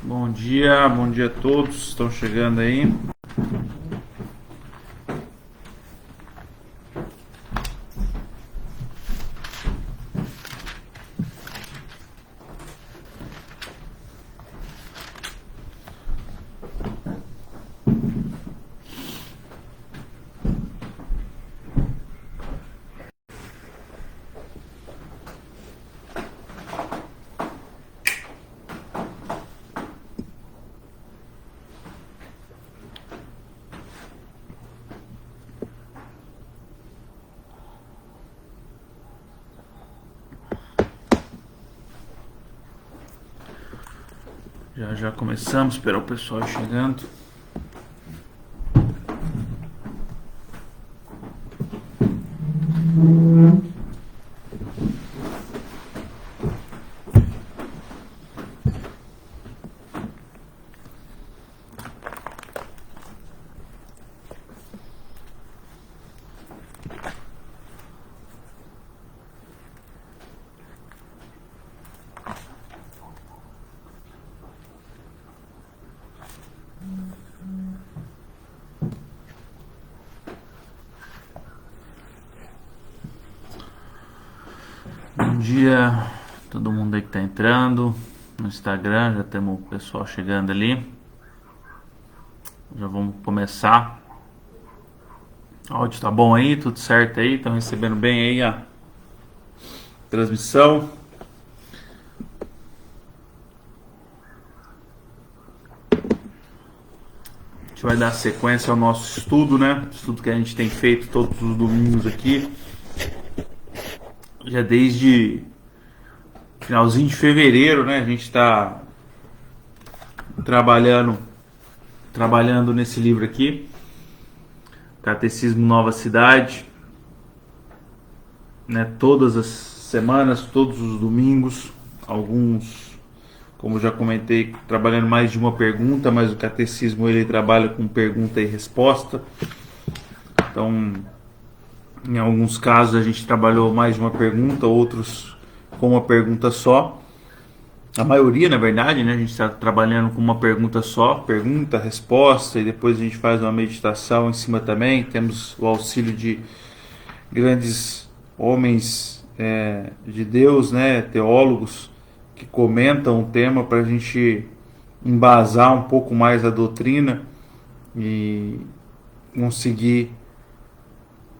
Bom dia a todos, estão chegando aí. Já começamos, esperar o pessoal ir chegando. Bom dia a todo mundo aí que tá entrando no Instagram, já temos o pessoal chegando ali. Já vamos começar. O áudio tá bom aí, tudo certo aí? Estão recebendo bem aí a transmissão? A gente vai dar sequência ao nosso estudo, né? Estudo que a gente tem feito todos os domingos aqui. Já desde finalzinho de fevereiro, né? A gente está trabalhando nesse livro aqui, Catecismo Nova Cidade, né? Todas as semanas, todos os domingos, alguns, como já comentei, trabalhando mais de uma pergunta, mas o catecismo ele trabalha com pergunta e resposta. Então, em alguns casos a gente trabalhou mais de uma pergunta, outros com uma pergunta só. A maioria, na verdade, né, a gente está trabalhando com uma pergunta só, pergunta, resposta, e depois a gente faz uma meditação em cima também. Temos o auxílio de grandes homens de Deus, né, teólogos, que comentam o tema para a gente embasar um pouco mais a doutrina e conseguir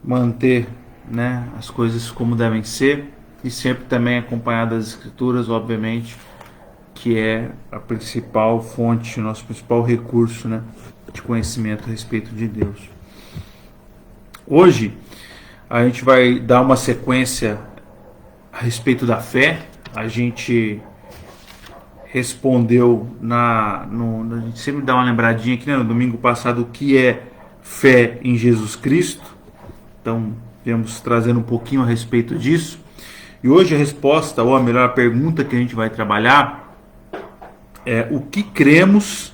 manter, né, as coisas como devem ser, e sempre também acompanhado das escrituras, obviamente, que é a principal fonte, nosso principal recurso, né, de conhecimento a respeito de Deus. Hoje a gente vai dar uma sequência a respeito da fé. A gente respondeu a gente sempre dá uma lembradinha aqui, né, no domingo passado, o que é fé em Jesus Cristo. Então, viemos trazendo um pouquinho a respeito disso. E hoje a resposta, ou a melhor, a pergunta que a gente vai trabalhar é: o que cremos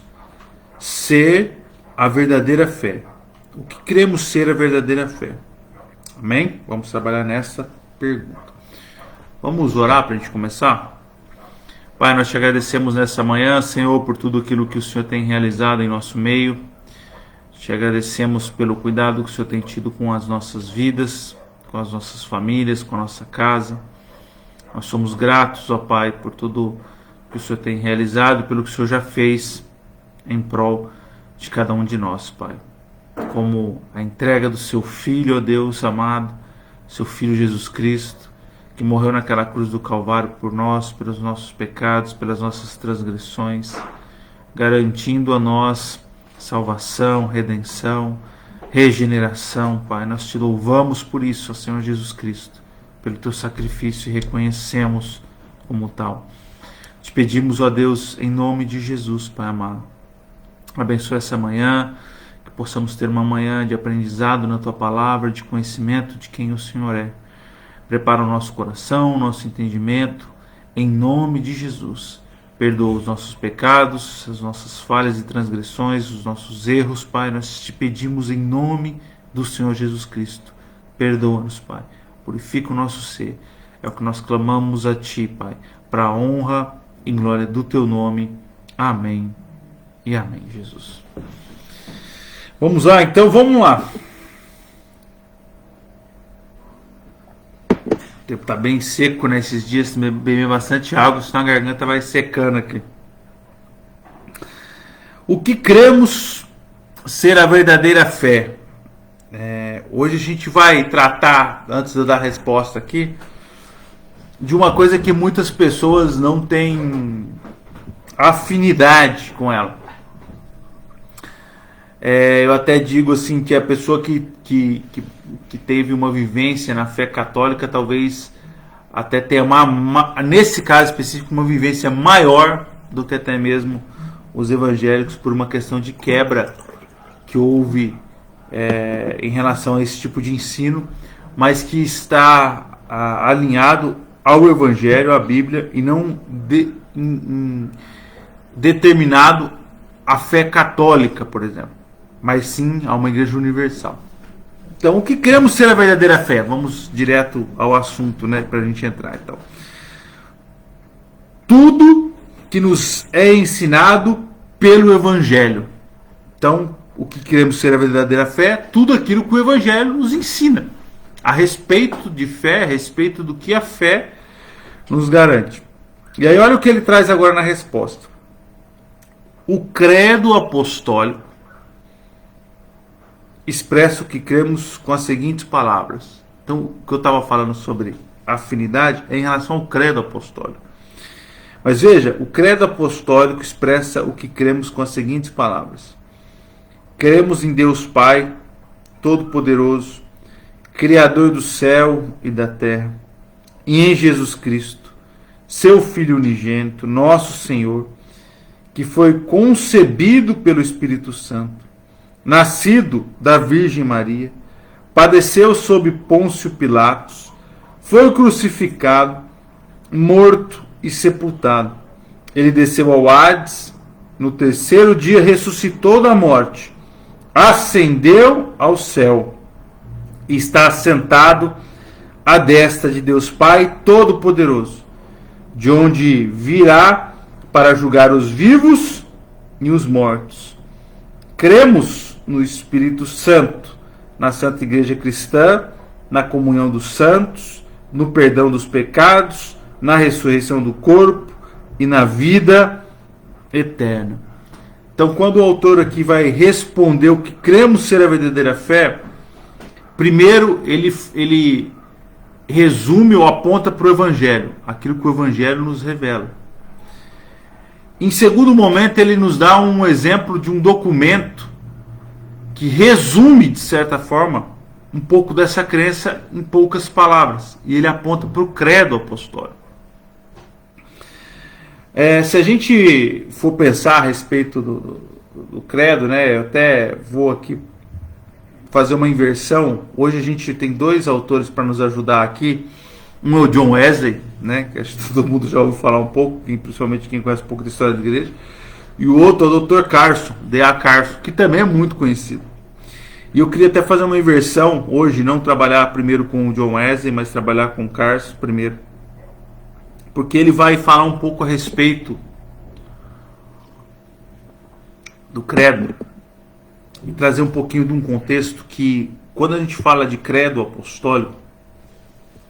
ser a verdadeira fé? O que cremos ser a verdadeira fé? Amém? Vamos trabalhar nessa pergunta. Vamos orar para a gente começar? Pai, nós te agradecemos nessa manhã, Senhor, por tudo aquilo que o Senhor tem realizado em nosso meio. Te agradecemos pelo cuidado que o Senhor tem tido com as nossas vidas, com as nossas famílias, com a nossa casa. Nós somos gratos, ó Pai, por tudo que o Senhor tem realizado, pelo que o Senhor já fez em prol de cada um de nós, Pai. Como a entrega do seu Filho, ó Deus amado, seu Filho Jesus Cristo, que morreu naquela cruz do Calvário por nós, pelos nossos pecados, pelas nossas transgressões, garantindo a nós salvação, redenção, regeneração, Pai. Nós te louvamos por isso, ó Senhor Jesus Cristo, pelo teu sacrifício, e reconhecemos como tal. Te pedimos, ó Deus, em nome de Jesus, Pai amado, abençoe essa manhã, que possamos ter uma manhã de aprendizado na tua palavra, de conhecimento de quem o Senhor é. Prepara o nosso coração, o nosso entendimento, em nome de Jesus. Perdoa os nossos pecados, as nossas falhas e transgressões, os nossos erros, Pai. Nós te pedimos em nome do Senhor Jesus Cristo. Perdoa-nos, Pai. Purifica o nosso ser. É o que nós clamamos a Ti, Pai. para a honra e glória do teu nome. Amém e amém, Jesus. Vamos lá, então, vamos lá. O tempo está bem seco nesses dias, beber bastante água, senão a garganta vai secando aqui. O que cremos ser a verdadeira fé? Hoje a gente vai tratar, antes de eu dar a resposta aqui, de uma coisa que muitas pessoas não têm afinidade com ela. Eu até digo assim que a pessoa que teve uma vivência na fé católica talvez até tenha nesse caso específico uma vivência maior do que até mesmo os evangélicos, por uma questão de quebra que houve em relação a esse tipo de ensino, mas que está alinhado ao Evangelho, à Bíblia, e não determinado à fé católica, por exemplo, mas sim a uma igreja universal. Então, o que cremos ser a verdadeira fé? Vamos direto ao assunto, né, para a gente entrar. Então, tudo que nos é ensinado pelo Evangelho. Então, o que queremos ser a verdadeira fé? Tudo aquilo que o Evangelho nos ensina a respeito de fé, a respeito do que a fé nos garante. E aí olha o que ele traz agora na resposta. O credo apostólico expressa o que cremos com as seguintes palavras. Então, o que eu estava falando sobre afinidade é em relação ao credo apostólico. Mas veja, o credo apostólico expressa o que cremos com as seguintes palavras. Cremos em Deus Pai, Todo-Poderoso, Criador do céu e da terra, e em Jesus Cristo, seu Filho unigênito, nosso Senhor, que foi concebido pelo Espírito Santo, nascido da Virgem Maria, padeceu sob Pôncio Pilatos, foi crucificado, morto e sepultado. Ele desceu ao Hades, no terceiro dia ressuscitou da morte, ascendeu ao céu e está assentado à destra de Deus Pai Todo-Poderoso, de onde virá para julgar os vivos e os mortos. Cremos no Espírito Santo, na Santa Igreja Cristã, na comunhão dos santos, no perdão dos pecados, na ressurreição do corpo e na vida eterna. Então, quando o autor aqui vai responder o que cremos ser a verdadeira fé, primeiro ele resume ou aponta para o Evangelho, aquilo que o Evangelho nos revela. Em segundo momento, ele nos dá um exemplo de um documento que resume, de certa forma, um pouco dessa crença em poucas palavras. E ele aponta para o credo apostólico. Se a gente for pensar a respeito do credo, né, eu até vou aqui fazer uma inversão. Hoje a gente tem dois autores para nos ajudar aqui. Um é o John Wesley, né, que acho que todo mundo já ouviu falar um pouco, principalmente quem conhece um pouco da história da igreja. E o outro é o Dr. Carson, D.A. Carson, que também é muito conhecido. E eu queria até fazer uma inversão hoje, não trabalhar primeiro com o John Wesley, mas trabalhar com o Carson primeiro. Porque ele vai falar um pouco a respeito do credo e trazer um pouquinho de um contexto que, quando a gente fala de credo apostólico,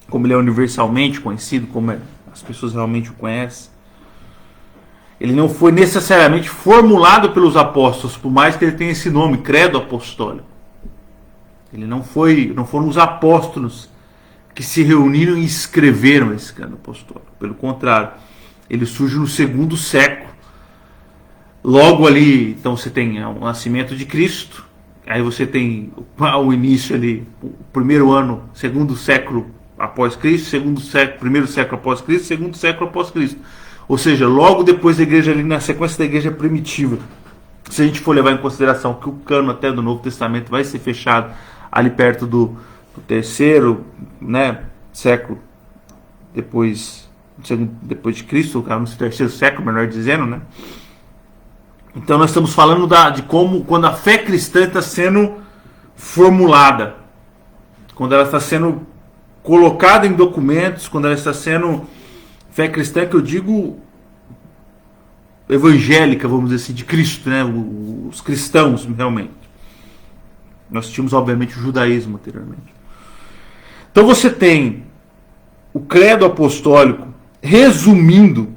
como ele é universalmente conhecido, como as pessoas realmente o conhecem, ele não foi necessariamente formulado pelos apóstolos, por mais que ele tenha esse nome, credo apostólico. Ele não foram os apóstolos que se reuniram e escreveram esse credo apostólico. Pelo contrário, ele surge no segundo século. Logo ali, então você tem o nascimento de Cristo, aí você tem o início ali, o primeiro ano, segundo século após Cristo, segundo século, primeiro século após Cristo, segundo século após Cristo. Ou seja, logo depois da igreja ali, na sequência da igreja primitiva. Se a gente for levar em consideração que o cano até do Novo Testamento vai ser fechado ali perto do terceiro, né, século depois de Cristo, no terceiro século, melhor dizendo, né? Então nós estamos falando de como, quando a fé cristã está sendo formulada, quando ela está sendo colocada em documentos, quando ela está sendo Fé cristã que eu digo evangélica, vamos dizer assim, de Cristo, né? Os cristãos, realmente. Nós tínhamos, obviamente, o judaísmo anteriormente. Então você tem o credo apostólico resumindo,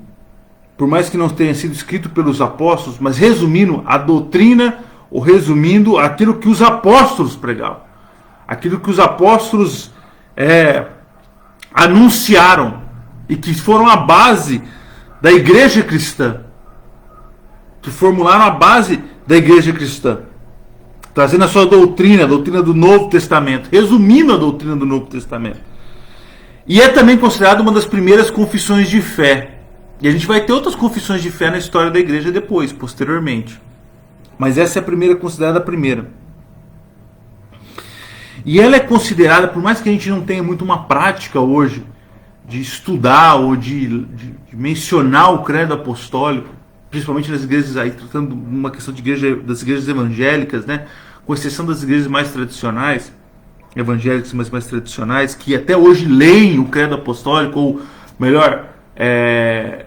por mais que não tenha sido escrito pelos apóstolos, mas resumindo a doutrina, ou resumindo aquilo que os apóstolos pregavam. Aquilo que os apóstolos anunciaram e que foram a base da igreja cristã. Que formularam a base da igreja cristã. Trazendo a sua doutrina, a doutrina do Novo Testamento. Resumindo a doutrina do Novo Testamento. E é também considerado uma das primeiras confissões de fé. E a gente vai ter outras confissões de fé na história da igreja depois, posteriormente. Mas essa é a primeira, considerada a primeira. E ela é considerada, por mais que a gente não tenha muito uma prática hoje de estudar ou de mencionar o credo apostólico, principalmente nas igrejas, aí tratando uma questão de igreja, das igrejas evangélicas, né? Com exceção das igrejas mais tradicionais, evangélicas mais tradicionais, que até hoje leem o credo apostólico, ou melhor,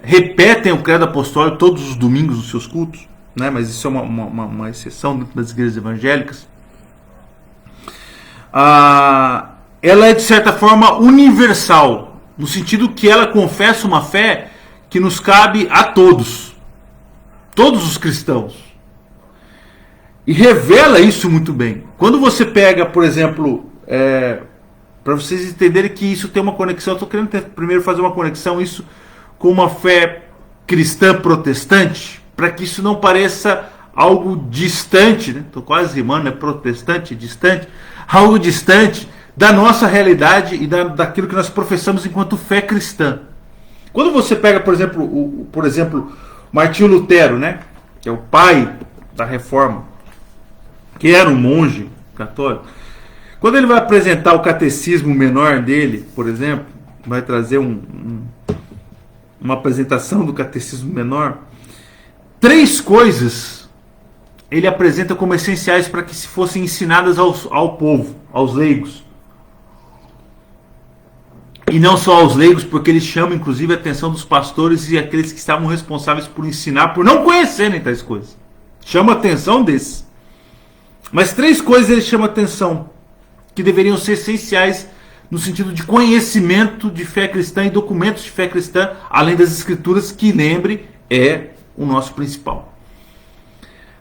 repetem o credo apostólico todos os domingos nos seus cultos, né? Mas isso é uma exceção dentro das igrejas evangélicas. Ela é de certa forma universal, no sentido que ela confessa uma fé que nos cabe a todos os cristãos, e revela isso muito bem. Quando você pega, por exemplo, para vocês entenderem que isso tem uma conexão, eu estou querendo primeiro fazer uma conexão isso com uma fé cristã protestante, para que isso não pareça algo distante, né? Estou quase rimando, né? Protestante, distante, algo distante da nossa realidade e daquilo que nós professamos enquanto fé cristã. Quando você pega, por exemplo, Martinho Lutero, né? Que é o pai da Reforma, que era um monge católico, quando ele vai apresentar o catecismo menor dele, por exemplo, vai trazer uma apresentação do catecismo menor, 3 coisas ele apresenta como essenciais para que se fossem ensinadas ao povo, aos leigos. E não só aos leigos, porque ele chama inclusive a atenção dos pastores e aqueles que estavam responsáveis por ensinar, por não conhecerem tais coisas. Chama a atenção desses. Mas 3 coisas ele chama a atenção, que deveriam ser essenciais no sentido de conhecimento de fé cristã e documentos de fé cristã, além das escrituras, que, lembre, é o nosso principal.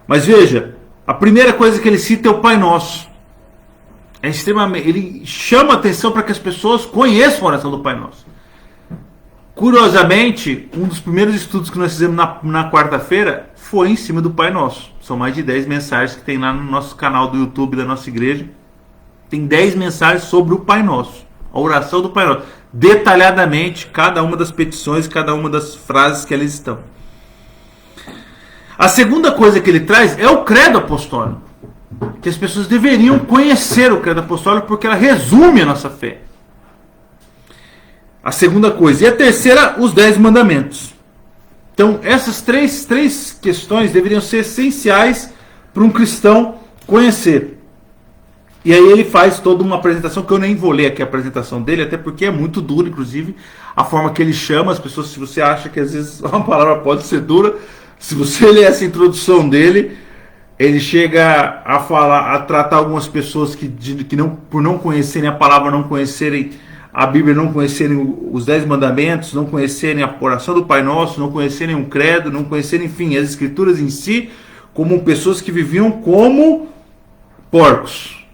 Mas veja, a primeira coisa que ele cita é o Pai Nosso. Ele chama a atenção para que as pessoas conheçam a oração do Pai Nosso. Curiosamente, um dos primeiros estudos que nós fizemos na quarta-feira foi em cima do Pai Nosso. São mais de 10 mensagens que tem lá no nosso canal do YouTube da nossa igreja. Tem 10 mensagens sobre o Pai Nosso, a oração do Pai Nosso. Detalhadamente, cada uma das petições, cada uma das frases que eles estão. A segunda coisa que ele traz é o credo apostólico. Que as pessoas deveriam conhecer o credo apostólico porque ela resume a nossa fé. A segunda coisa. E a terceira, os 10 mandamentos. Então, essas três questões deveriam ser essenciais para um cristão conhecer. E aí ele faz toda uma apresentação, que eu nem vou ler aqui a apresentação dele, até porque é muito duro, inclusive, a forma que ele chama as pessoas. Se você acha que às vezes uma palavra pode ser dura, se você ler essa introdução dele, ele chega a falar, a tratar algumas pessoas que não, por não conhecerem a palavra, não conhecerem a Bíblia, não conhecerem os 10 mandamentos, não conhecerem a oração do Pai Nosso, não conhecerem o credo, não conhecerem, enfim, as escrituras em si, como pessoas que viviam como porcos.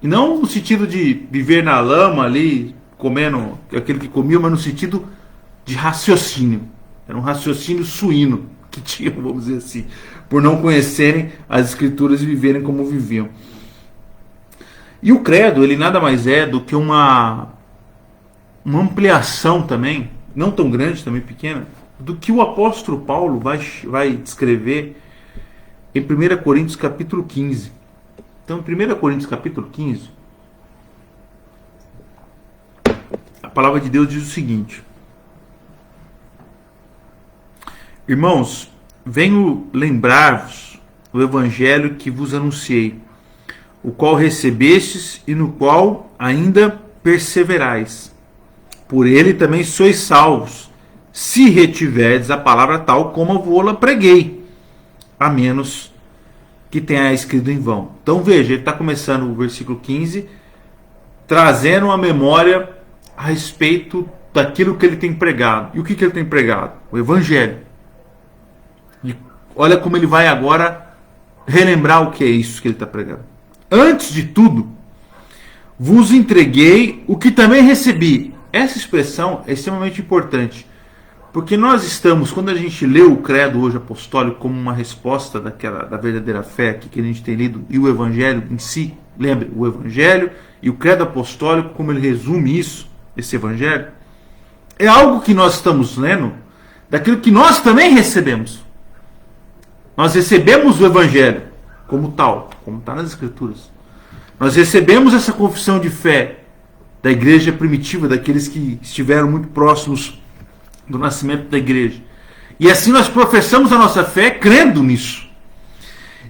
E não no sentido de viver na lama ali, comendo aquele que comia, mas no sentido de raciocínio. Era um raciocínio suíno que tinham, vamos dizer assim, por não conhecerem as escrituras e viverem como viviam. E o credo, ele nada mais é do que uma ampliação também, não tão grande, também pequena, do que o apóstolo Paulo vai descrever em 1 Coríntios capítulo 15. Então, em 1 Coríntios capítulo 15, a palavra de Deus diz o seguinte: Irmãos, venho lembrar-vos o evangelho que vos anunciei, o qual recebestes e no qual ainda perseverais. Por ele também sois salvos, se retiverdes a palavra tal como eu vou-la preguei, a menos que tenha escrito em vão. Então veja, ele está começando o versículo 15, trazendo uma memória a respeito daquilo que ele tem pregado. E o que ele tem pregado? O Evangelho. E olha como ele vai agora relembrar o que é isso que ele está pregando. Antes de tudo, vos entreguei o que também recebi. Essa expressão é extremamente importante, porque nós estamos, quando a gente lê o credo hoje apostólico como uma resposta da verdadeira fé aqui que a gente tem lido, e o Evangelho em si, lembre, o Evangelho e o credo apostólico, como ele resume isso, esse Evangelho, é algo que nós estamos lendo daquilo que nós também recebemos. Nós recebemos o Evangelho como tal, como está nas Escrituras. Nós recebemos essa confissão de fé da igreja primitiva, daqueles que estiveram muito próximos do nascimento da igreja. E assim nós professamos a nossa fé crendo nisso.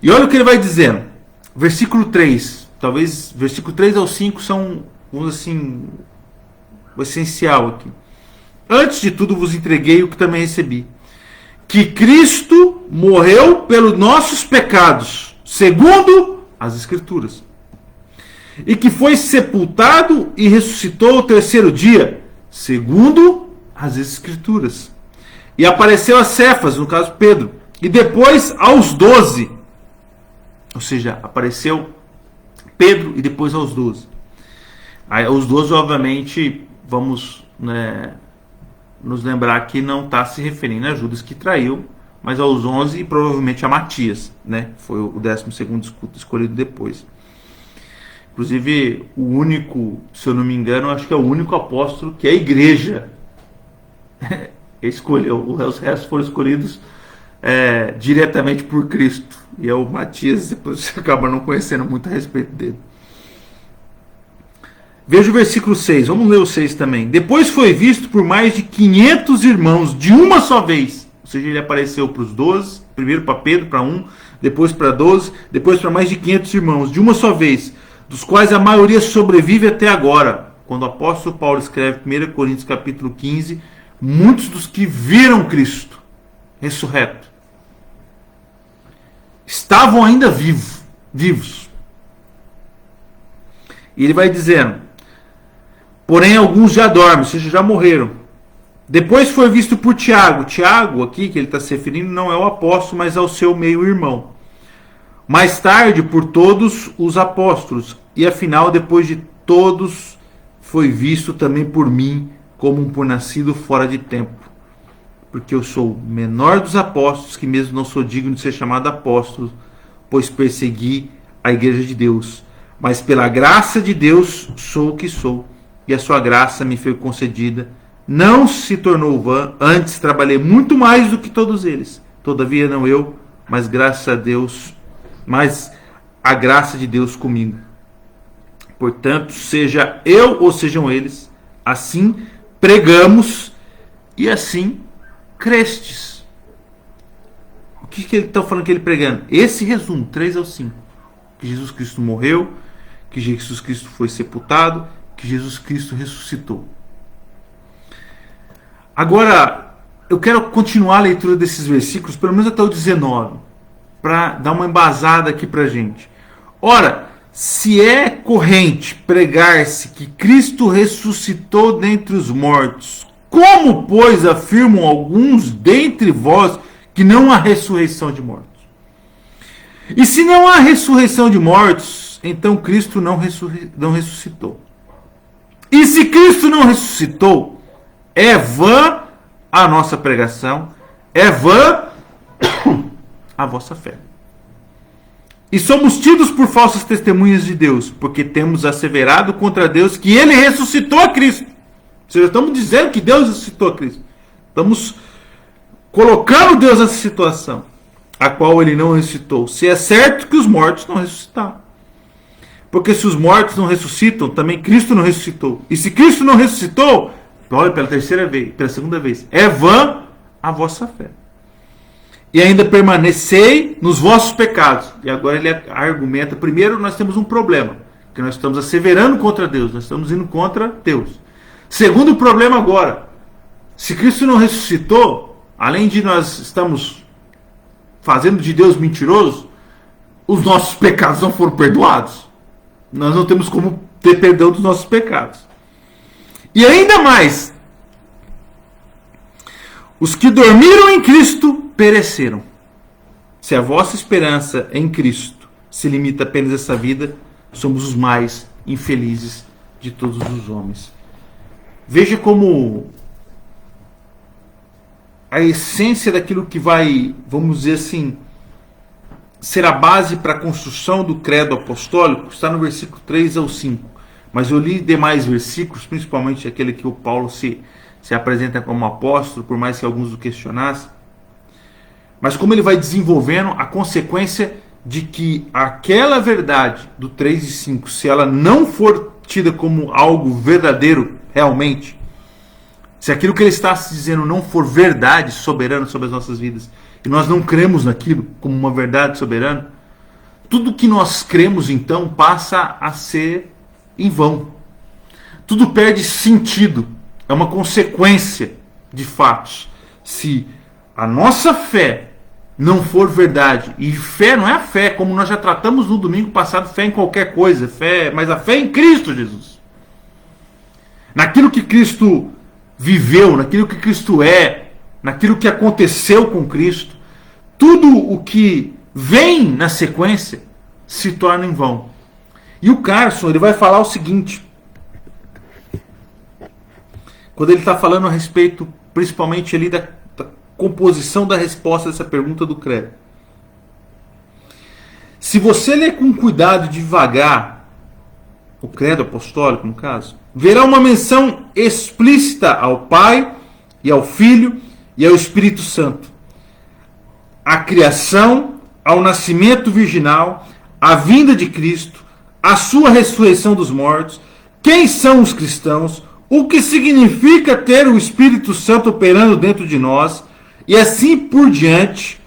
E olha o que ele vai dizendo. Versículo 3. Talvez versículo 3 ao 5 são, vamos assim, o essencial aqui. Antes de tudo vos entreguei o que também recebi. Que Cristo morreu pelos nossos pecados, segundo as Escrituras. E que foi sepultado e ressuscitou ao terceiro dia, segundo as Escrituras. E apareceu a Cefas, no caso Pedro, e depois aos 12. Ou seja, apareceu Pedro e depois aos 12. Aí, os 12, obviamente, vamos nos lembrar que não está se referindo a Judas que traiu, mas aos 11 e provavelmente a Matias, foi o 12º escolhido depois. Inclusive, o único, se eu não me engano, acho que é o único apóstolo que a igreja escolheu. Os restos foram escolhidos diretamente por Cristo. E é o Matias, depois você acaba não conhecendo muito a respeito dele. Veja o versículo 6, vamos ler o 6 também. Depois foi visto por mais de 500 irmãos de uma só vez. Ou seja, ele apareceu para os 12, primeiro para Pedro, para 1, depois para 12, depois para mais de 500 irmãos de uma só vez, dos quais a maioria sobrevive até agora. Quando o apóstolo Paulo escreve 1 Coríntios capítulo 15, muitos dos que viram Cristo ressurreto estavam ainda vivos. E ele vai dizendo, porém alguns já dormem, ou seja, já morreram. Depois foi visto por Tiago. Tiago, aqui que ele está se referindo, não é o apóstolo, mas é o seu meio-irmão. Mais tarde, por todos os apóstolos. E afinal, depois de todos, foi visto também por mim, como um por nascido fora de tempo. Porque eu sou o menor dos apóstolos, que mesmo não sou digno de ser chamado apóstolo, pois persegui a igreja de Deus. Mas pela graça de Deus sou o que sou, e a sua graça me foi concedida. Não se tornou vã, antes trabalhei muito mais do que todos eles. Todavia não eu, mas graças a Deus, mas a graça de Deus comigo. Portanto, seja eu ou sejam eles, assim pregamos e assim crestes. O que ele está falando que ele pregando? Esse resumo, 3 ao 5. Que Jesus Cristo morreu, que Jesus Cristo foi sepultado, que Jesus Cristo ressuscitou. Agora, eu quero continuar a leitura desses versículos, pelo menos até o 19, para dar uma embasada aqui para a gente. Ora, se é corrente pregar-se que Cristo ressuscitou dentre os mortos, como, pois, afirmam alguns dentre vós que não há ressurreição de mortos? E se não há ressurreição de mortos, então Cristo não ressuscitou. E se Cristo não ressuscitou, é vã a nossa pregação, é vã a vossa fé. E somos tidos por falsas testemunhas de Deus, porque temos asseverado contra Deus que Ele ressuscitou a Cristo. Ou seja, estamos dizendo que Deus ressuscitou a Cristo. Estamos colocando Deus nessa situação, a qual Ele não ressuscitou. Se é certo que os mortos não ressuscitaram. Porque se os mortos não ressuscitam, também Cristo não ressuscitou. E se Cristo não ressuscitou, olha, pela terceira vez, pela segunda vez, é vã a vossa fé. E ainda permanecei nos vossos pecados. E agora ele argumenta, primeiro nós temos um problema, que nós estamos asseverando contra Deus, nós estamos indo contra Deus. Segundo problema agora, Se Cristo não ressuscitou, além de nós estamos fazendo de Deus mentiroso, os nossos pecados não foram perdoados. Nós não temos como ter perdão dos nossos pecados. E ainda mais, os que dormiram em Cristo pereceram. Se a vossa esperança em Cristo se limita apenas a essa vida, somos os mais infelizes de todos os homens. Veja como a essência daquilo que vai, vamos dizer assim, ser a base para a construção do credo apostólico está no versículo 3 ao 5. Mas eu li demais versículos, principalmente aquele que o Paulo se apresenta como apóstolo, por mais que alguns o questionassem. Mas como ele vai desenvolvendo a consequência de que aquela verdade do 3 e 5, se ela não for tida como algo verdadeiro realmente, se aquilo que ele está se dizendo não for verdade soberana sobre as nossas vidas, e nós não cremos naquilo como uma verdade soberana, tudo que nós cremos então passa a ser em vão. Tudo perde sentido. É uma consequência de fatos. Se a nossa fé não for verdade, e fé não é a fé, como nós já tratamos no domingo passado, fé em qualquer coisa, mas a fé em Cristo Jesus. Naquilo que Cristo viveu, naquilo que Cristo é, naquilo que aconteceu com Cristo, tudo o que vem na sequência se torna em vão. E o Carson, ele vai falar o seguinte, quando ele está falando a respeito, principalmente ali da composição da resposta dessa pergunta do credo. Se você ler com cuidado e devagar o credo apostólico, no caso, verá uma menção explícita ao Pai e ao Filho e ao Espírito Santo. A criação, ao nascimento virginal, a vinda de Cristo, a sua ressurreição dos mortos, quem são os cristãos, o que significa ter o Espírito Santo operando dentro de nós, e assim por diante,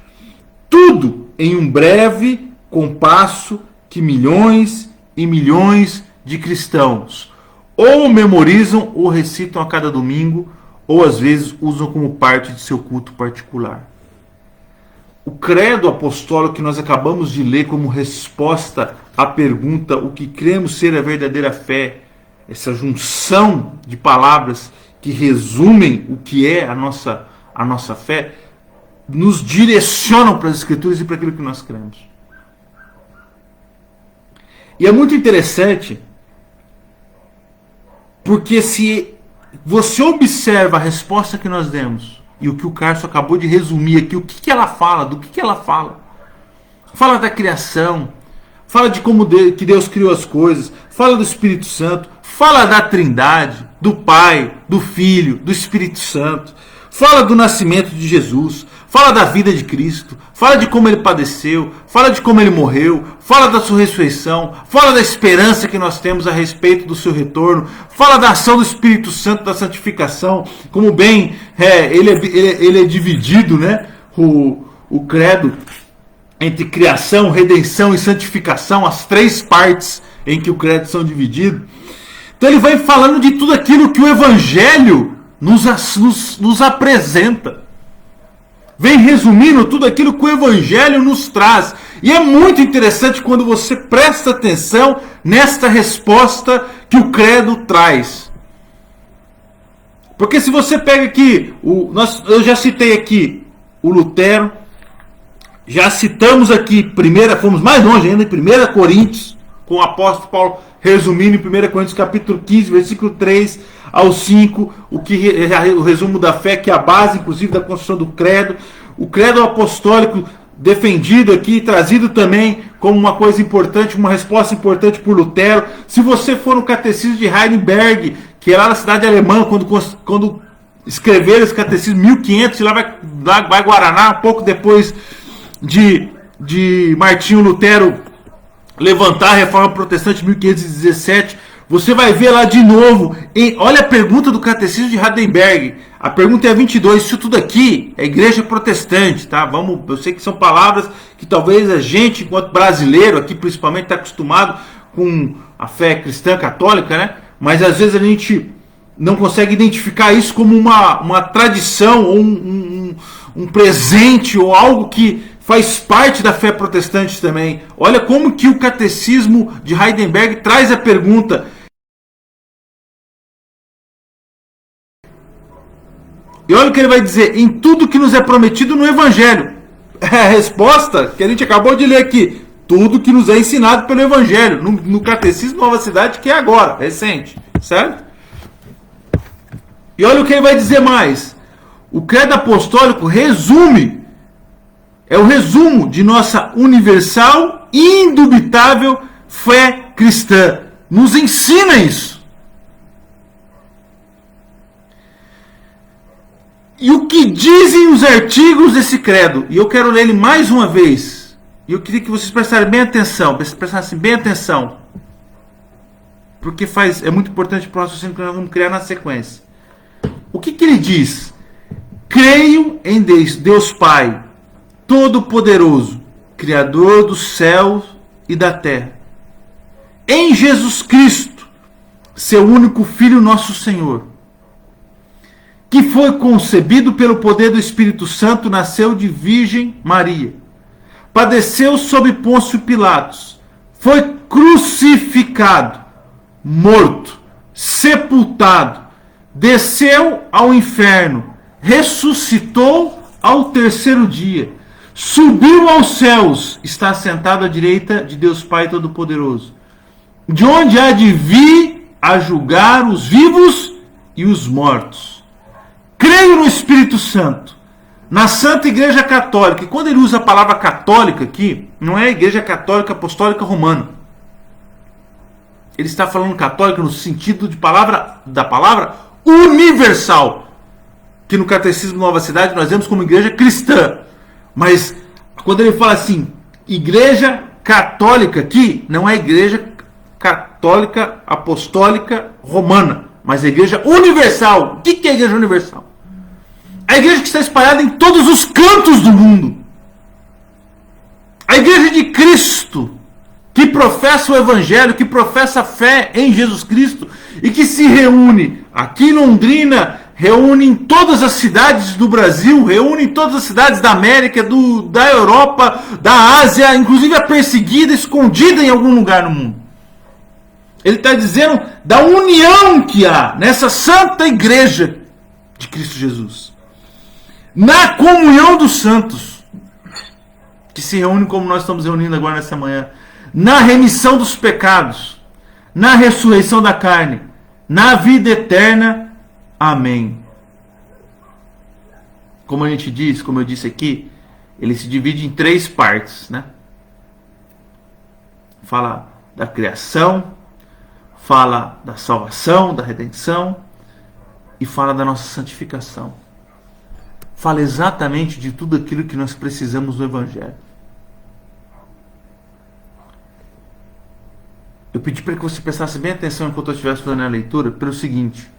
tudo em um breve compasso que milhões e milhões de cristãos ou memorizam ou recitam a cada domingo, ou às vezes usam como parte de seu culto particular. O credo apostólico que nós acabamos de ler como resposta à pergunta o que cremos ser a verdadeira fé, essa junção de palavras que resumem o que é a nossa fé, nos direcionam para as Escrituras e para aquilo que nós cremos. E é muito interessante, porque se você observa a resposta que nós demos, e o que o Carson acabou de resumir aqui, o que ela fala, do que ela fala. Fala da criação, fala de como que Deus criou as coisas, fala do Espírito Santo, fala da Trindade, do Pai, do Filho, do Espírito Santo, fala do nascimento de Jesus, fala da vida de Cristo, fala de como ele padeceu, fala de como ele morreu, fala da sua ressurreição, fala da esperança que nós temos a respeito do seu retorno, fala da ação do Espírito Santo, da santificação, como bem ele é dividido, né? O credo entre criação, redenção e santificação, as três partes em que o credo são divididos. Então ele vai falando de tudo aquilo que o Evangelho nos apresenta. Vem resumindo tudo aquilo que o Evangelho nos traz. E é muito interessante quando você presta atenção nesta resposta que o credo traz. Porque se você pega aqui, eu já citei aqui o Lutero, já citamos aqui, fomos mais longe ainda, em 1 Coríntios, com o apóstolo Paulo resumindo em 1 Coríntios capítulo 15, versículo 3 ao 5, o resumo da fé, que é a base, inclusive, da construção do credo. O credo apostólico defendido aqui, trazido também como uma coisa importante, uma resposta importante por Lutero. Se você for no Catecismo de Heidelberg, que é lá na cidade alemã, quando escreveram esse catecismo, 1500, lá vai Guaraná, um pouco depois de Martinho Lutero levantar a reforma protestante em 1517, você vai ver lá de novo, olha a pergunta do Catecismo de Heidelberg, a pergunta é a 22, isso tudo aqui é igreja protestante, tá? Eu sei que são palavras que talvez a gente, enquanto brasileiro aqui principalmente, está acostumado com a fé cristã católica, né? Mas às vezes a gente não consegue identificar isso como uma tradição, ou um presente, ou algo que faz parte da fé protestante também. Olha como que o catecismo de Heidelberg traz a pergunta. E olha o que ele vai dizer: em tudo que nos é prometido no Evangelho. É a resposta que a gente acabou de ler aqui. Tudo que nos é ensinado pelo Evangelho. No Catecismo Nova Cidade, que é agora, recente. Certo? E olha o que ele vai dizer mais. O credo apostólico é o resumo de nossa universal e indubitável fé cristã. Nos ensina isso. E o que dizem os artigos desse credo? E eu quero ler ele mais uma vez. E eu queria que vocês prestassem bem atenção. Porque é muito importante para o raciocínio que nós vamos criar na sequência. O que ele diz? Creio em Deus Pai, Todo-Poderoso, Criador dos céus e da terra. Em Jesus Cristo, seu único Filho, nosso Senhor, que foi concebido pelo poder do Espírito Santo, nasceu de Virgem Maria, padeceu sob Pôncio Pilatos, foi crucificado, morto, sepultado, desceu ao inferno, ressuscitou ao terceiro dia, subiu aos céus, está sentado à direita de Deus Pai Todo-Poderoso, de onde há de vir a julgar os vivos e os mortos. Creio no Espírito Santo, na Santa Igreja Católica. E quando ele usa a palavra católica aqui, não é a Igreja Católica Apostólica Romana. Ele está falando católica no sentido da palavra universal, que no Catecismo Nova Cidade nós vemos como igreja cristã. Mas quando ele fala assim, Igreja Católica aqui, não é Igreja Católica Apostólica Romana, mas a Igreja Universal. O que é a Igreja Universal? A igreja que está espalhada em todos os cantos do mundo. A Igreja de Cristo, que professa o Evangelho, que professa a fé em Jesus Cristo e que se reúne aqui em Londrina, reúne em todas as cidades do Brasil, reúne em todas as cidades da América, da Europa, da Ásia, inclusive a perseguida, escondida em algum lugar no mundo. Ele está dizendo da união que há nessa santa igreja de Cristo Jesus. Na comunhão dos santos, que se reúne como nós estamos reunindo agora nessa manhã, na remissão dos pecados, na ressurreição da carne, na vida eterna. Amém. Como a gente diz, como eu disse aqui, ele se divide em 3 partes, né? Fala da criação, fala da salvação, da redenção e fala da nossa santificação. Fala exatamente de tudo aquilo que nós precisamos no Evangelho. Eu pedi para que você prestasse bem atenção enquanto eu estivesse fazendo a leitura, pelo seguinte: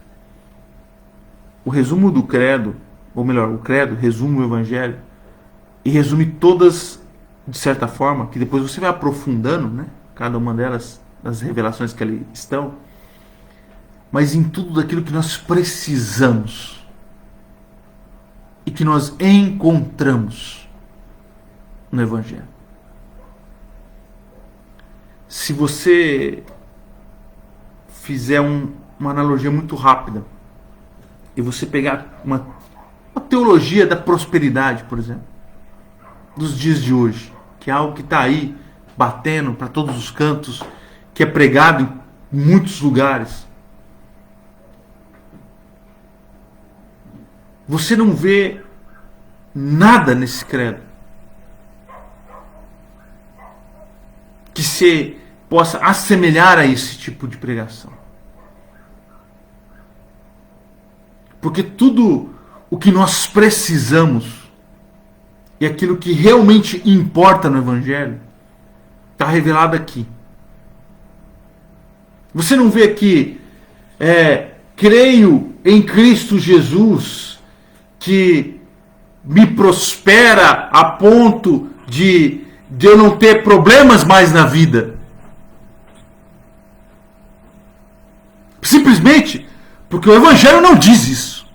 o resumo do credo, ou melhor, o credo resume o Evangelho e resume todas, de certa forma, que depois você vai aprofundando, né, cada uma delas, as revelações que ali estão, mas em tudo daquilo que nós precisamos e que nós encontramos no Evangelho. Se você fizer uma analogia muito rápida e você pegar uma teologia da prosperidade, por exemplo, dos dias de hoje, que é algo que está aí batendo para todos os cantos, que é pregado em muitos lugares, você não vê nada nesse credo que se possa assemelhar a esse tipo de pregação. Porque tudo o que nós precisamos e aquilo que realmente importa no Evangelho está revelado aqui. Você não vê aqui, creio em Cristo Jesus, que me prospera a ponto de eu não ter problemas mais na vida. Simplesmente Porque o Evangelho não diz isso.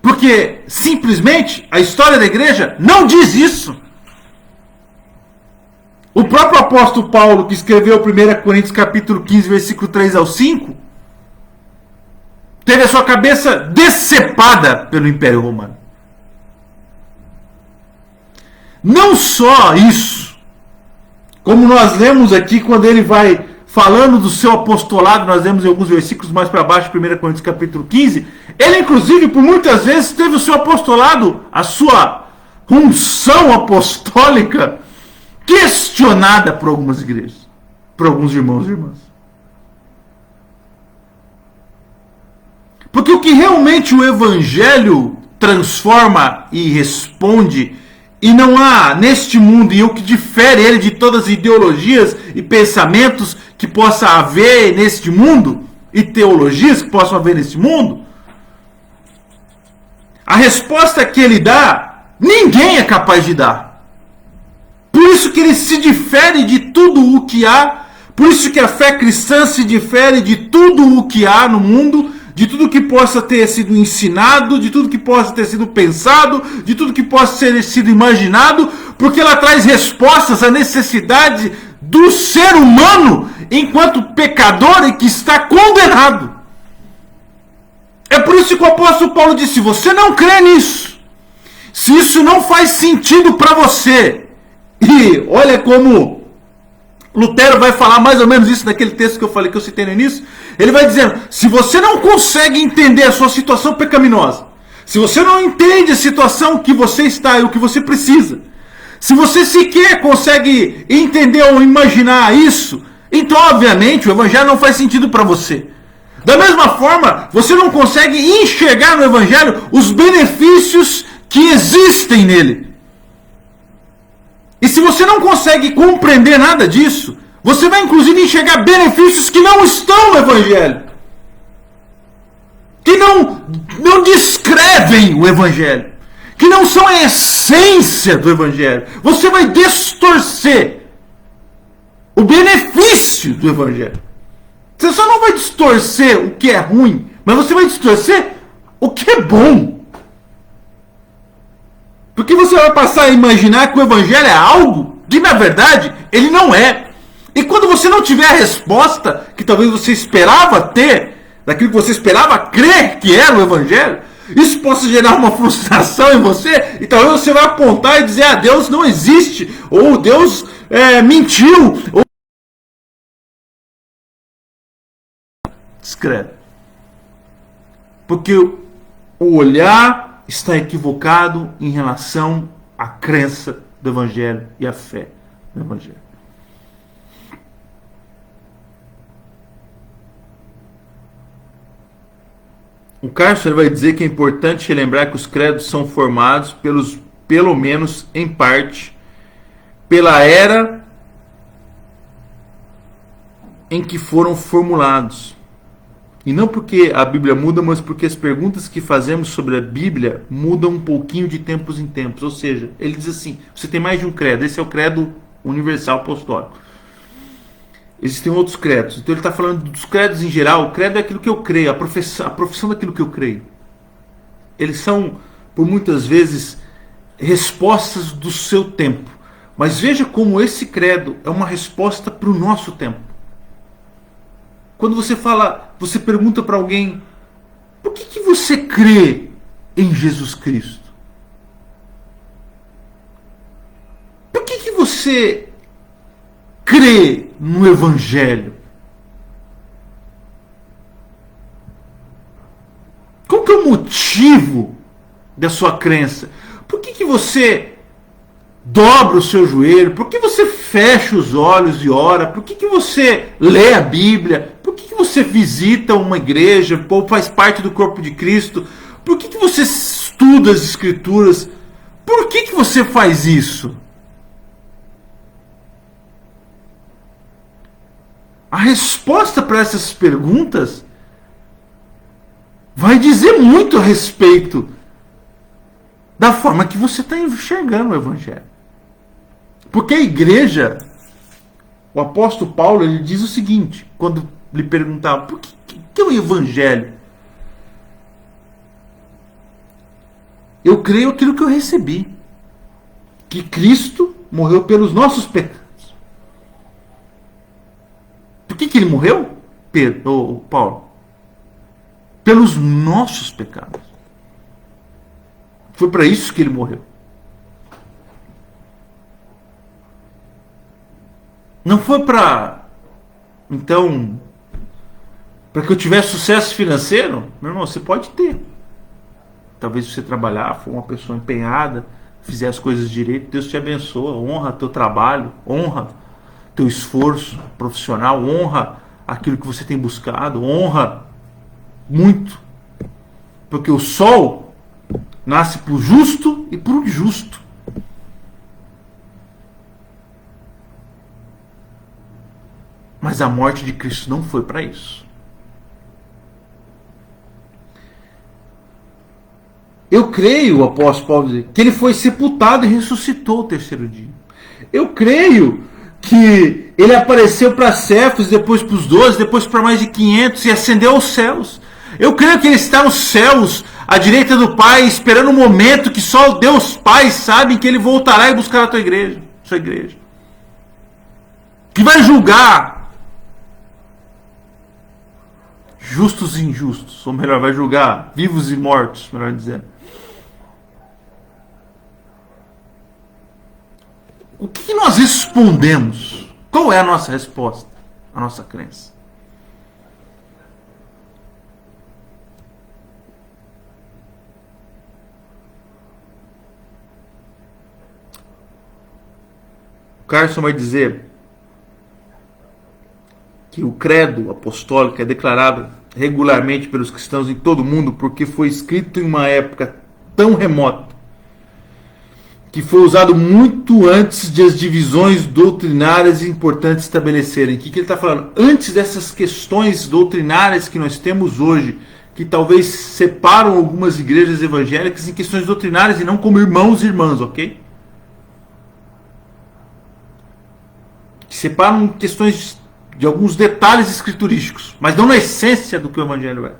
Porque simplesmente a história da igreja não diz isso. O próprio apóstolo Paulo, que escreveu 1 Coríntios capítulo 15, versículo 3 ao 5, teve a sua cabeça decepada pelo Império Romano. Não só isso, como nós lemos aqui quando ele vai falando do seu apostolado, nós lemos em alguns versículos mais para baixo, 1 Coríntios capítulo 15, ele inclusive por muitas vezes teve o seu apostolado, a sua unção apostólica, questionada por algumas igrejas, por alguns irmãos e irmãs. Porque o que realmente o Evangelho transforma e responde, e não há neste mundo, e o que difere ele de todas as ideologias e pensamentos que possa haver neste mundo, e teologias que possam haver neste mundo, a resposta que ele dá, ninguém é capaz de dar. Por isso que ele se difere de tudo o que há, por isso que a fé cristã se difere de tudo o que há no mundo, de tudo que possa ter sido ensinado, de tudo que possa ter sido pensado, de tudo que possa ter sido imaginado, porque ela traz respostas à necessidade do ser humano enquanto pecador e que está condenado. É por isso que o apóstolo Paulo disse: se você não crê nisso, se isso não faz sentido para você, e olha como Lutero vai falar mais ou menos isso naquele texto que eu falei, que eu citei no início. Ele vai dizendo: se você não consegue entender a sua situação pecaminosa, se você não entende a situação que você está e o que você precisa, se você sequer consegue entender ou imaginar isso, então obviamente o Evangelho não faz sentido para você. Da mesma forma, você não consegue enxergar no Evangelho os benefícios que existem nele. E se você não consegue compreender nada disso, você vai inclusive enxergar benefícios que não estão no Evangelho, que não descrevem o Evangelho, que não são a essência do Evangelho. Você vai distorcer o benefício do Evangelho. Você só não vai distorcer o que é ruim, mas você vai distorcer o que é bom. Porque você vai passar a imaginar que o Evangelho é algo que, na verdade, ele não é. E quando você não tiver a resposta que talvez você esperava ter, daquilo que você esperava crer que era o Evangelho, isso possa gerar uma frustração em você, e talvez você vai apontar e dizer: ah, Deus não existe, ou Deus mentiu, ou... Discreto. Porque o olhar está equivocado em relação à crença do Evangelho e à fé do Evangelho. O Carson vai dizer que é importante relembrar que os credos são formados pelo menos em parte, pela era em que foram formulados. E não porque a Bíblia muda, mas porque as perguntas que fazemos sobre a Bíblia mudam um pouquinho de tempos em tempos. Ou seja, ele diz assim: você tem mais de um credo, esse é o credo universal apostólico. Existem outros credos. Então ele está falando dos credos em geral. O credo é aquilo que eu creio, a profissão daquilo que eu creio. Eles são, por muitas vezes, respostas do seu tempo. Mas veja como esse credo é uma resposta para o nosso tempo. Quando você fala, você pergunta para alguém: por que você crê em Jesus Cristo? Por que você crê no Evangelho? Qual que é o motivo da sua crença? Por que você dobra o seu joelho? Por que você fecha os olhos e ora? Por que você lê a Bíblia? Por que você visita uma igreja ou faz parte do corpo de Cristo? Por que você estuda as Escrituras? Por que você faz isso? A resposta para essas perguntas vai dizer muito a respeito da forma que você está enxergando o Evangelho. Porque a igreja, o apóstolo Paulo, ele diz o seguinte, quando lhe perguntavam: por que é o Evangelho? Eu creio aquilo que eu recebi, que Cristo morreu pelos nossos pecados. Por que ele morreu, Paulo? Pelos nossos pecados. Foi para isso que ele morreu. Não foi para, então, para que eu tivesse sucesso financeiro? Meu irmão, você pode ter. Talvez você trabalhar, for uma pessoa empenhada, fizer as coisas direito, Deus te abençoa, honra teu trabalho, honra teu esforço profissional, honra aquilo que você tem buscado, honra muito. Porque o sol nasce para o justo e para o injusto. Mas a morte de Cristo não foi para isso. Eu creio, o apóstolo Paulo diz, que ele foi sepultado e ressuscitou ao terceiro dia. Eu creio que ele apareceu para Cefas, depois para os 12, depois para mais de 500 e ascendeu aos céus. Eu creio que ele está nos céus, à direita do Pai, esperando um momento que só Deus Pai sabe, que ele voltará e buscará a tua igreja, sua igreja. Que vai julgar justos e injustos, ou melhor, vai julgar vivos e mortos, melhor dizendo. O que nós respondemos? Qual é a nossa resposta? A nossa crença? O Carson vai dizer que o credo apostólico é declarado regularmente pelos cristãos em todo o mundo porque foi escrito em uma época tão remota que foi usado muito antes de as divisões doutrinárias importantes estabelecerem. O que ele está falando? Antes dessas questões doutrinárias que nós temos hoje, que talvez separam algumas igrejas evangélicas em questões doutrinárias e não como irmãos e irmãs, ok? Que separam questões de alguns detalhes escriturísticos, mas não na essência do que o evangelho é.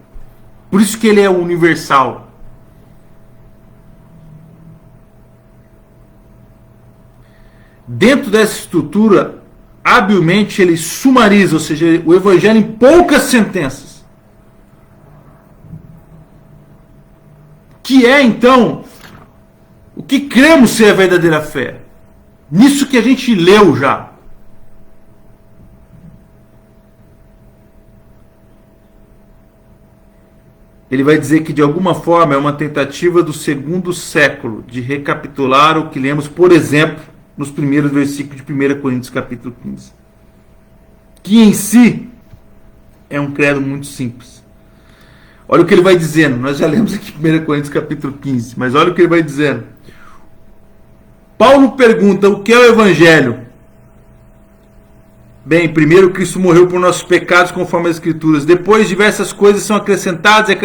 Por isso que ele é universal. Dentro dessa estrutura, habilmente ele sumariza, ou seja, o evangelho em poucas sentenças. Que é, então, o que cremos ser a verdadeira fé. Nisso que a gente leu já. Ele vai dizer que de alguma forma é uma tentativa do segundo século de recapitular o que lemos, por exemplo, nos primeiros versículos de 1 Coríntios capítulo 15. Que em si é um credo muito simples. Olha o que ele vai dizendo. Nós já lemos aqui 1 Coríntios capítulo 15, mas olha o que ele vai dizendo. Paulo pergunta o que é o evangelho. Bem, primeiro Cristo morreu por nossos pecados conforme as Escrituras. Depois diversas coisas são acrescentadas,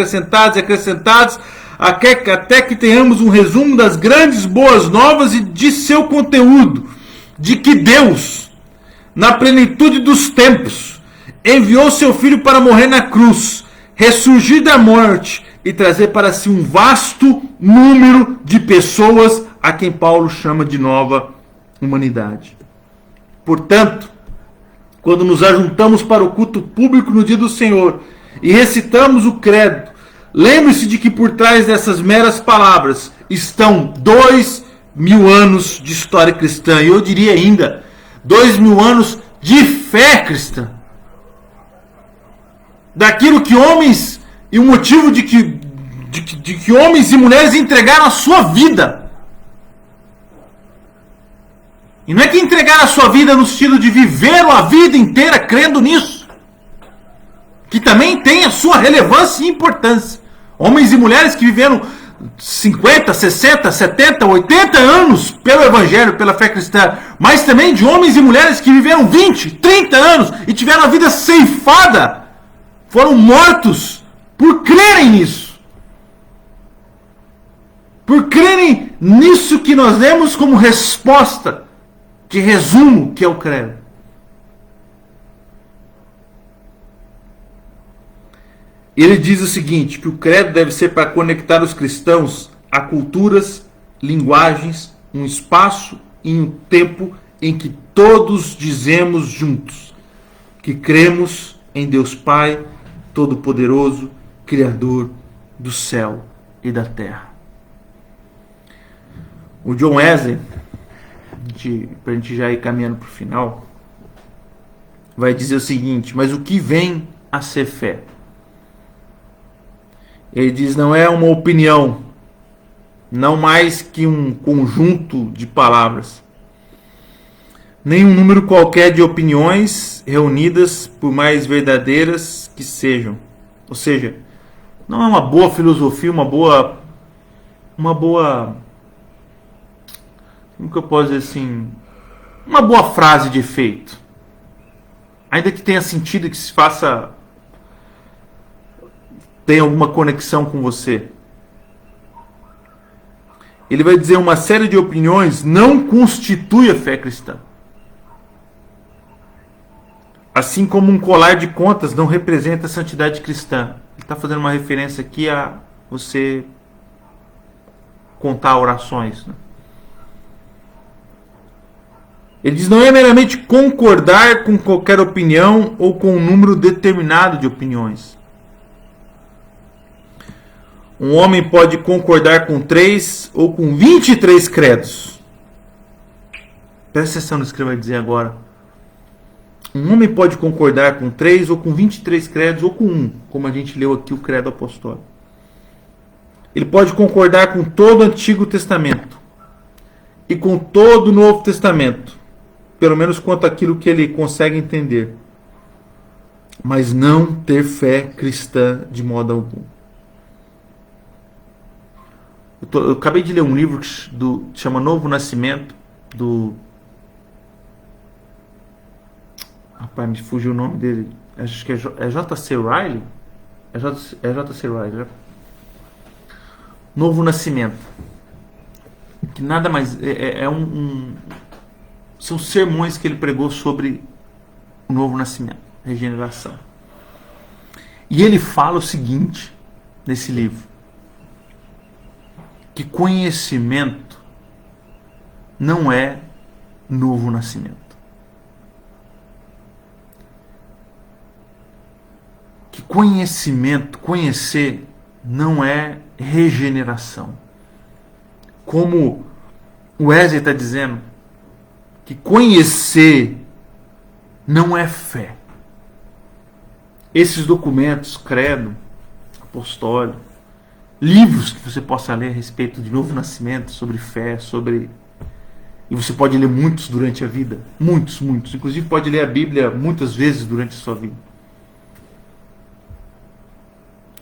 até que tenhamos um resumo das grandes boas novas e de seu conteúdo. De que Deus, na plenitude dos tempos, enviou seu Filho para morrer na cruz, ressurgir da morte e trazer para si um vasto número de pessoas a quem Paulo chama de nova humanidade. Portanto, quando nos ajuntamos para o culto público no dia do Senhor e recitamos o credo, lembre-se de que por trás dessas meras palavras estão 2000 anos de história cristã. E eu diria ainda, 2000 anos de fé cristã. Daquilo que homens, e o motivo de que homens e mulheres entregaram a sua vida. E não é que entregaram a sua vida no sentido de viver a vida inteira crendo nisso. Que também tem a sua relevância e importância. Homens e mulheres que viveram 50, 60, 70, 80 anos pelo Evangelho, pela fé cristã. Mas também de homens e mulheres que viveram 20, 30 anos e tiveram a vida ceifada. Foram mortos por crerem nisso. Por crerem nisso que nós lemos como resposta. De resumo que é o credo. Ele diz o seguinte, que o credo deve ser para conectar os cristãos a culturas, linguagens, um espaço e um tempo em que todos dizemos juntos que cremos em Deus Pai Todo-Poderoso, Criador do céu e da terra. O John Wesley, para a gente já ir caminhando para o final, vai dizer o seguinte, mas o que vem a ser fé? Ele diz, não é uma opinião, não mais que um conjunto de palavras, nem um número qualquer de opiniões reunidas, por mais verdadeiras que sejam. Ou seja, não é uma boa filosofia, uma boa, como que eu posso dizer assim, uma boa frase de efeito, ainda que tenha sentido, que se faça, tenha alguma conexão com você. Ele vai dizer, uma série de opiniões não constitui a fé cristã. Assim como um colar de contas não representa a santidade cristã. Ele está fazendo uma referência aqui a você contar orações, né? Ele diz, não é meramente concordar com qualquer opinião ou com um número determinado de opiniões. Um homem pode concordar com 3 ou com 23 credos. Presta atenção no que ele vai dizer agora. Um homem pode concordar com 3 ou com 23 credos ou com 1, como a gente leu aqui o credo apostólico. Ele pode concordar com todo o Antigo Testamento e com todo o Novo Testamento, pelo menos quanto àquilo que ele consegue entender, mas não ter fé cristã de modo algum. Eu acabei de ler um livro que chama Novo Nascimento, do... Rapaz, me fugiu o nome dele. Acho que é J.C. Riley. É J.C. Riley, né? Novo Nascimento. Que nada mais... São sermões que ele pregou sobre o Novo Nascimento, regeneração. E ele fala o seguinte, nesse livro. Que conhecimento não é novo nascimento. Que conhecer não é regeneração. Como o Wesley está dizendo, que conhecer não é fé. Esses documentos, credo, apostólico, livros que você possa ler a respeito de novo nascimento, sobre fé, sobre... E você pode ler muitos durante a vida. Muitos. Inclusive pode ler a Bíblia muitas vezes durante a sua vida.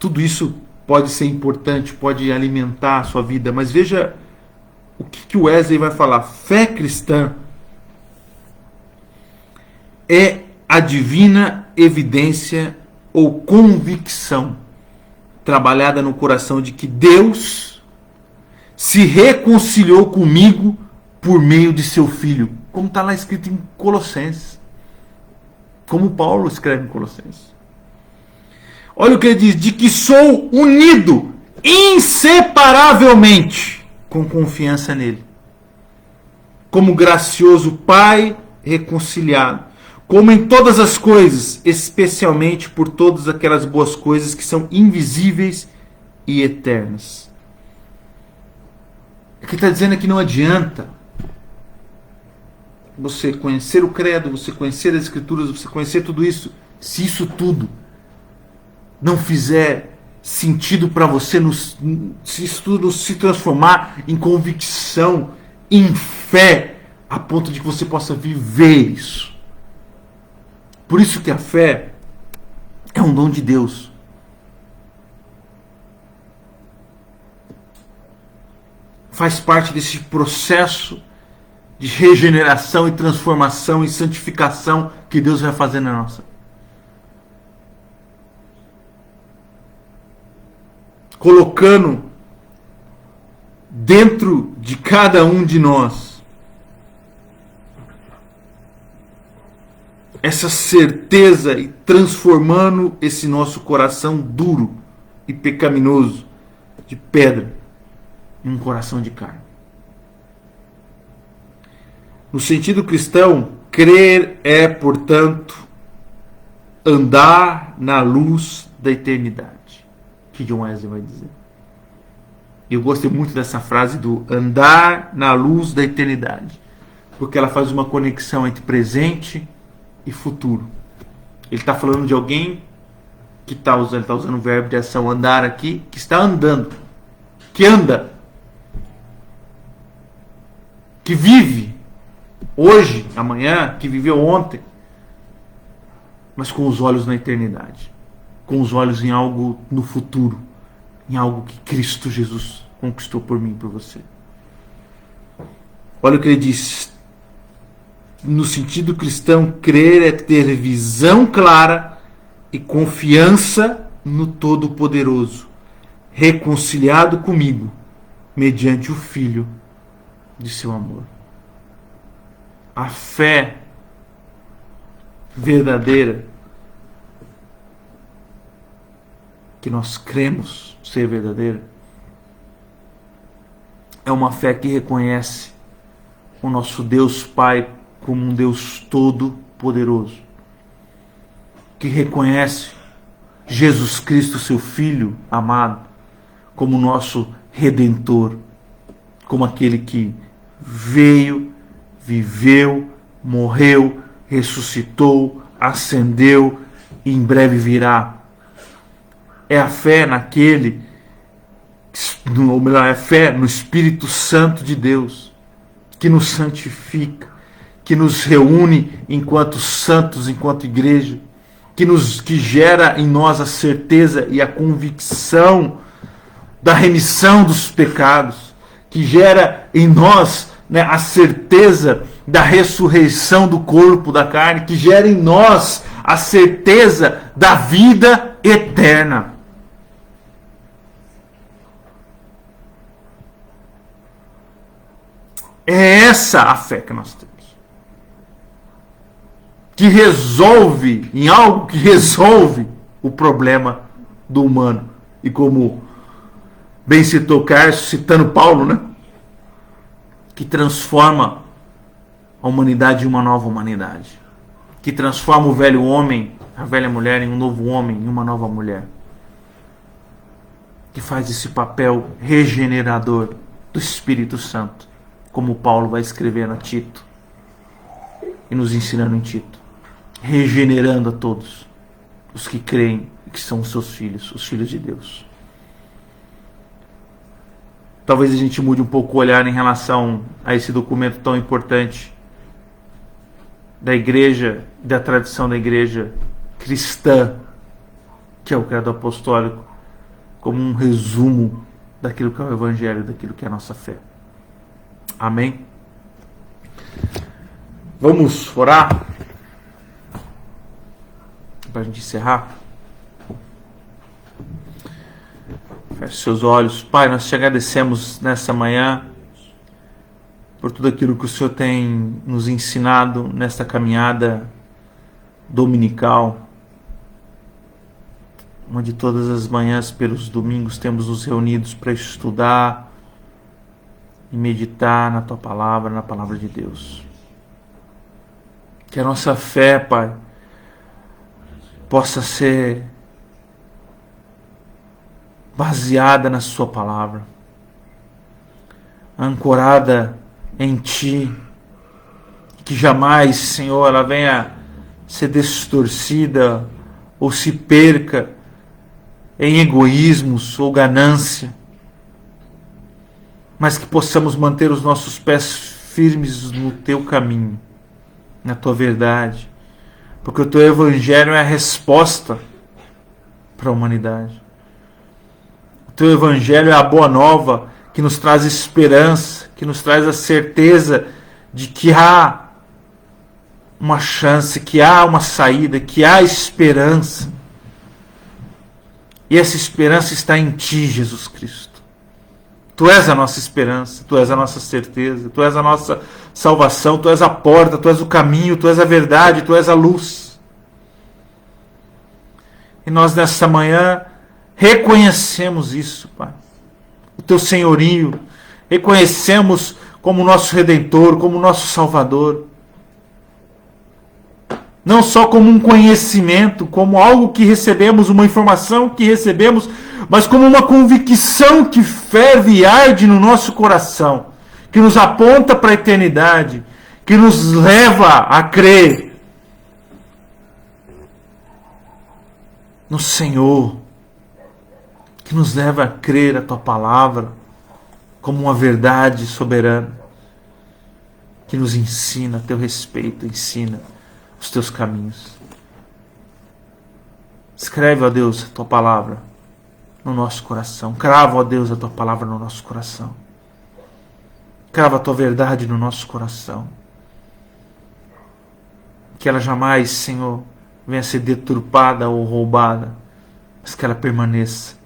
Tudo isso pode ser importante, pode alimentar a sua vida. Mas veja o que o Wesley vai falar. Fé cristã é a divina evidência ou convicção trabalhada no coração de que Deus se reconciliou comigo por meio de seu Filho. Como está lá escrito em Colossenses. Como Paulo escreve em Colossenses. Olha o que ele diz. De que sou unido inseparavelmente com confiança nele. Como gracioso Pai reconciliado. Como em todas as coisas, especialmente por todas aquelas boas coisas que são invisíveis e eternas. Aqui está dizendo que não adianta você conhecer o credo, você conhecer as escrituras, você conhecer tudo isso, se isso tudo não fizer sentido para você, se isso tudo se transformar em convicção, em fé, a ponto de que você possa viver isso. Por isso que a fé é um dom de Deus. Faz parte desse processo de regeneração e transformação e santificação que Deus vai fazer na nossa. Colocando dentro de cada um de nós essa certeza e transformando esse nosso coração duro e pecaminoso de pedra em um coração de carne. No sentido cristão, crer é, portanto, andar na luz da eternidade, que John Wesley vai dizer. Eu gostei muito dessa frase do andar na luz da eternidade, porque ela faz uma conexão entre presente e futuro. Ele está falando de alguém que está usando o verbo de ação andar aqui, que está andando, que anda, que vive hoje, amanhã, que viveu ontem, mas com os olhos na eternidade, com os olhos em algo no futuro, em algo que Cristo Jesus conquistou por mim e por você. Olha o que ele diz: no sentido cristão, crer é ter visão clara e confiança no Todo-Poderoso, reconciliado comigo, mediante o Filho de seu amor. A fé verdadeira, que nós cremos ser verdadeira, é uma fé que reconhece o nosso Deus Pai como um Deus todo-poderoso, que reconhece Jesus Cristo, seu Filho amado, como nosso Redentor, como aquele que veio, viveu, morreu, ressuscitou, ascendeu e em breve virá. É a fé naquele, ou melhor, é a fé no Espírito Santo de Deus, que nos santifica, que nos reúne enquanto santos, enquanto igreja, que gera em nós a certeza e a convicção da remissão dos pecados, que gera em nós, né, a certeza da ressurreição do corpo, da carne, que gera em nós a certeza da vida eterna. É essa a fé que nós temos, que resolve, em algo que resolve o problema do humano. E como bem citou Carlos, citando Paulo, né? Que transforma a humanidade em uma nova humanidade. Que transforma o velho homem, a velha mulher, em um novo homem, em uma nova mulher. Que faz esse papel regenerador do Espírito Santo, como Paulo vai escrever na Tito e nos ensinando em Tito, regenerando a todos os que creem que são os seus filhos, os filhos de Deus. Talvez a gente mude um pouco o olhar em relação a esse documento tão importante da igreja, da tradição da igreja cristã, que é o Credo Apostólico, como um resumo daquilo que é o Evangelho, daquilo que é a nossa fé. Amém? Vamos orar para a gente encerrar. Feche seus olhos. Pai, nós te agradecemos nessa manhã por tudo aquilo que o Senhor tem nos ensinado nesta caminhada dominical, onde todas as manhãs, pelos domingos, temos nos reunidos para estudar e meditar na Tua Palavra, na Palavra de Deus. Que a nossa fé, Pai, possa ser baseada na Sua Palavra, ancorada em Ti, que jamais, Senhor, ela venha ser distorcida ou se perca em egoísmos ou ganância, mas que possamos manter os nossos pés firmes no Teu caminho, na Tua verdade, porque o Teu Evangelho é a resposta para a humanidade. O Teu Evangelho é a boa nova que nos traz esperança, que nos traz a certeza de que há uma chance, que há uma saída, que há esperança. E essa esperança está em Ti, Jesus Cristo. Tu és a nossa esperança, Tu és a nossa certeza, Tu és a nossa salvação, Tu és a porta, Tu és o caminho, Tu és a verdade, Tu és a luz. E nós nessa manhã reconhecemos isso, Pai. O Teu senhorio, reconhecemos como nosso Redentor, como nosso Salvador. Não só como um conhecimento, como algo que recebemos, uma informação que recebemos, mas como uma convicção que ferve e arde no nosso coração, que nos aponta para a eternidade, que nos leva a crer no Senhor, que nos leva a crer a Tua palavra como uma verdade soberana, que nos ensina a Teu respeito, ensina os Teus caminhos. Escreve, ó Deus, a Tua palavra no nosso coração. Crava, ó Deus, a Tua palavra no nosso coração. Crava a Tua verdade no nosso coração. Que ela jamais, Senhor, venha a ser deturpada ou roubada, mas que ela permaneça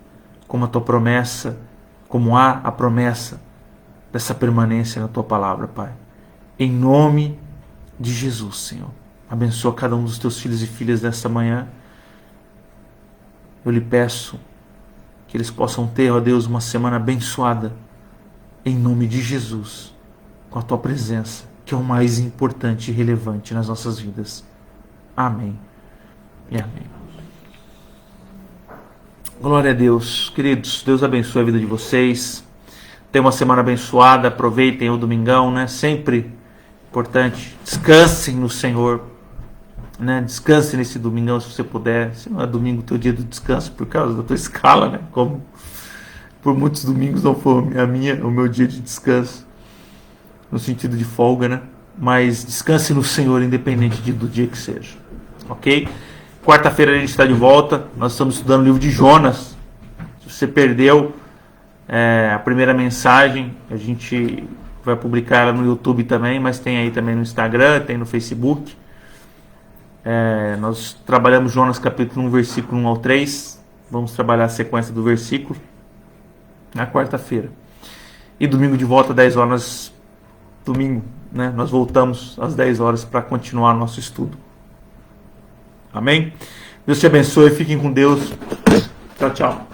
como a Tua promessa, como há a promessa dessa permanência na Tua palavra, Pai. Em nome de Jesus, Senhor. Abençoa cada um dos Teus filhos e filhas nesta manhã. Eu lhe peço que eles possam ter, ó Deus, uma semana abençoada, em nome de Jesus, com a Tua presença, que é o mais importante e relevante nas nossas vidas. Amém e amém. Glória a Deus. Queridos, Deus abençoe a vida de vocês. Tenham uma semana abençoada, aproveitem o domingão, né? Sempre importante. Descansem no Senhor, né? Descanse nesse domingão se você puder. Se não é domingo, teu dia do descanso, por causa da tua escala, né? Como por muitos domingos não foi o meu dia de descanso, no sentido de folga, né? Mas descanse no Senhor, independente do dia que seja. Ok? Quarta-feira a gente está de volta. Nós estamos estudando o livro de Jonas. Se você perdeu a primeira mensagem, a gente vai publicar ela no YouTube também, mas tem aí também no Instagram, tem no Facebook. Nós trabalhamos Jonas capítulo 1, versículo 1 ao 3. Vamos trabalhar a sequência do versículo na quarta-feira. E domingo de volta, 10 horas. Domingo, né? Nós voltamos às 10 horas para continuar nosso estudo. Amém? Deus te abençoe, fiquem com Deus. Tchau, tchau.